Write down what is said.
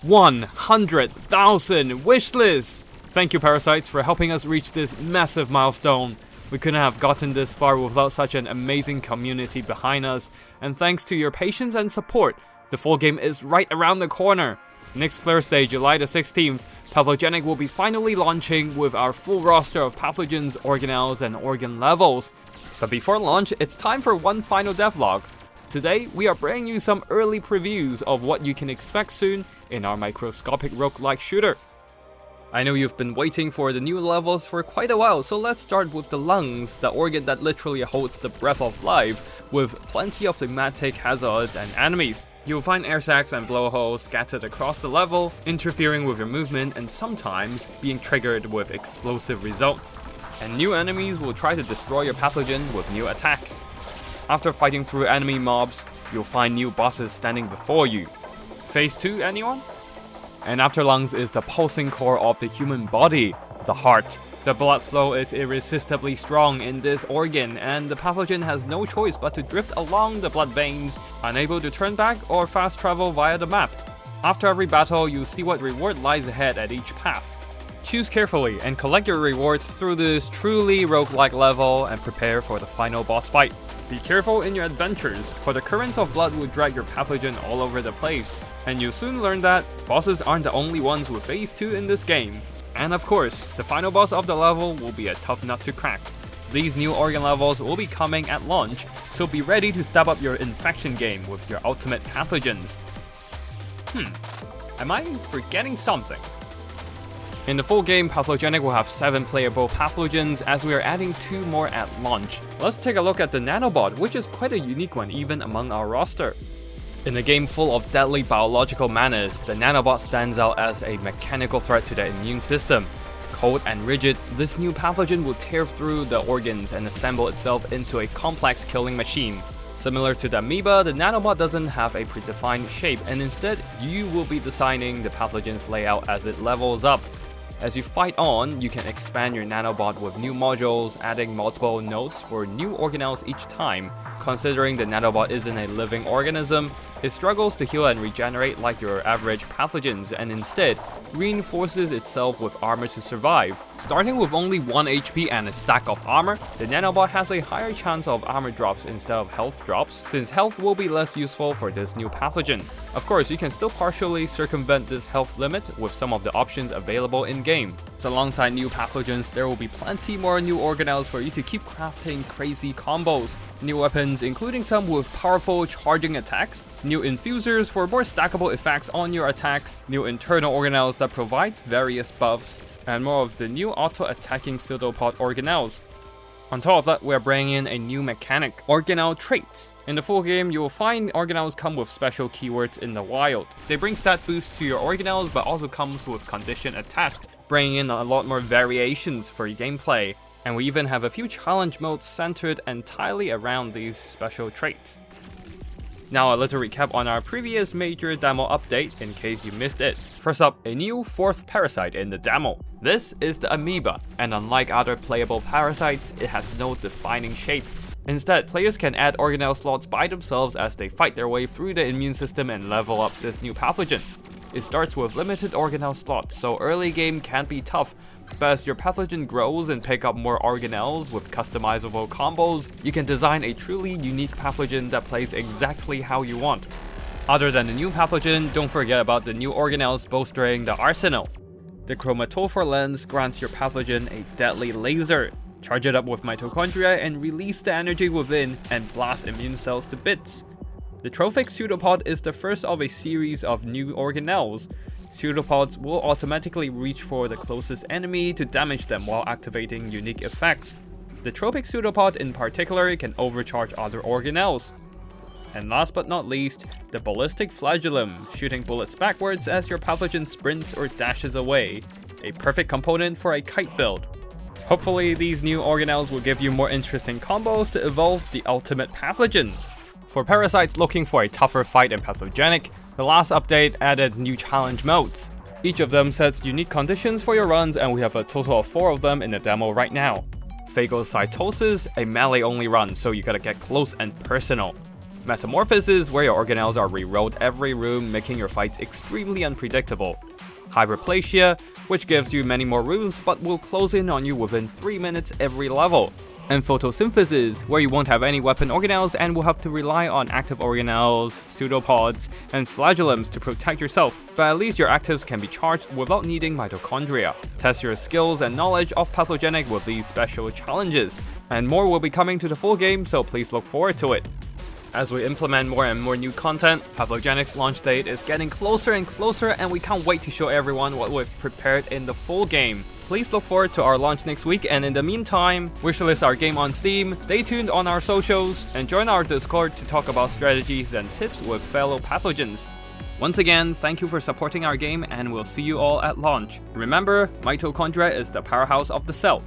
100,000 wishlists! Thank you, Parasites, for helping us reach this massive milestone. We couldn't have gotten this far without such an amazing community behind us, and thanks to your patience and support, the full game is right around the corner. Next Thursday, July the 16th, Pathogenic will be finally launching with our full roster of pathogens, organelles, and organ levels. But before launch, it's time for one final devlog. Today, we are bringing you some early previews of what you can expect soon in our microscopic roguelike shooter. I know you've been waiting for the new levels for quite a while, so let's start with the lungs, the organ that literally holds the breath of life, with plenty of thematic hazards and enemies. You'll find air sacs and blowholes scattered across the level, interfering with your movement and sometimes being triggered with explosive results. And new enemies will try to destroy your pathogen with new attacks. After fighting through enemy mobs, you'll find new bosses standing before you. Phase 2, anyone? And after lungs is the pulsing core of the human body, the heart. The blood flow is irresistibly strong in this organ, and the pathogen has no choice but to drift along the blood veins, unable to turn back or fast travel via the map. After every battle, you'll see what reward lies ahead at each path. Choose carefully and collect your rewards through this truly roguelike level and prepare for the final boss fight. Be careful in your adventures, for the currents of blood will drag your pathogen all over the place. And you'll soon learn that bosses aren't the only ones with phase 2 in this game. And of course, the final boss of the level will be a tough nut to crack. These new organ levels will be coming at launch, so be ready to step up your infection game with your ultimate pathogens. Am I forgetting something? In the full game, Pathogenic will have 7 playable pathogens as we are adding 2 more at launch. Let's take a look at the nanobot, which is quite a unique one even among our roster. In a game full of deadly biological menace, the nanobot stands out as a mechanical threat to the immune system. Cold and rigid, this new pathogen will tear through the organs and assemble itself into a complex killing machine. Similar to the amoeba, the nanobot doesn't have a predefined shape, and instead, you will be designing the pathogen's layout as it levels up. As you fight on, you can expand your nanobot with new modules, adding multiple nodes for new organelles each time. Considering the nanobot isn't a living organism, it struggles to heal and regenerate like your average pathogens, and instead reinforces itself with armor to survive. Starting with only 1 HP and a stack of armor, the nanobot has a higher chance of armor drops instead of health drops, since health will be less useful for this new pathogen. Of course, you can still partially circumvent this health limit with some of the options available in-game. So alongside new pathogens, there will be plenty more new organelles for you to keep crafting crazy combos. New weapons, including some with powerful charging attacks, new infusers for more stackable effects on your attacks, new internal organelles that provides various buffs, and more of the new auto-attacking pseudopod organelles. On top of that, we're bringing in a new mechanic, organelle traits. In the full game, you will find organelles come with special keywords in the wild. They bring stat boosts to your organelles, but also comes with condition attached, bringing in a lot more variations for your gameplay. And we even have a few challenge modes centered entirely around these special traits. Now a little recap on our previous major demo update in case you missed it. First up, a new 4th parasite in the demo. This is the amoeba, and unlike other playable parasites, it has no defining shape. Instead, players can add organelle slots by themselves as they fight their way through the immune system and level up this new pathogen. It starts with limited organelle slots, so early game can be tough, but as your pathogen grows and pick up more organelles with customizable combos, you can design a truly unique pathogen that plays exactly how you want. Other than the new pathogen, don't forget about the new organelles bolstering the arsenal. The chromatophore lens grants your pathogen a deadly laser. Charge it up with mitochondria and release the energy within and blast immune cells to bits. The trophic pseudopod is the first of a series of new organelles. Pseudopods will automatically reach for the closest enemy to damage them while activating unique effects. The tropic pseudopod in particular can overcharge other organelles. And last but not least, the ballistic flagellum, shooting bullets backwards as your pathogen sprints or dashes away. A perfect component for a kite build. Hopefully these new organelles will give you more interesting combos to evolve the ultimate pathogen. For parasites looking for a tougher fight in Pathogenic, the last update added new challenge modes. Each of them sets unique conditions for your runs, and we have a total of 4 of them in the demo right now. Phagocytosis, a melee only run, so you gotta get close and personal. Metamorphosis, where your organelles are rerolled every room, making your fights extremely unpredictable. Hyperplasia, which gives you many more rooms but will close in on you within 3 minutes every level. And photosynthesis, where you won't have any weapon organelles and will have to rely on active organelles, pseudopods, and flagellums to protect yourself, but at least your actives can be charged without needing mitochondria. Test your skills and knowledge of Pathogenic with these special challenges, and more will be coming to the full game, so please look forward to it. As we implement more and more new content, Pathogenic's launch date is getting closer and closer, and we can't wait to show everyone what we've prepared in the full game. Please look forward to our launch next week, and in the meantime, wishlist our game on Steam, stay tuned on our socials, and join our Discord to talk about strategies and tips with fellow pathogens. Once again, thank you for supporting our game, and we'll see you all at launch. Remember, mitochondria is the powerhouse of the cell.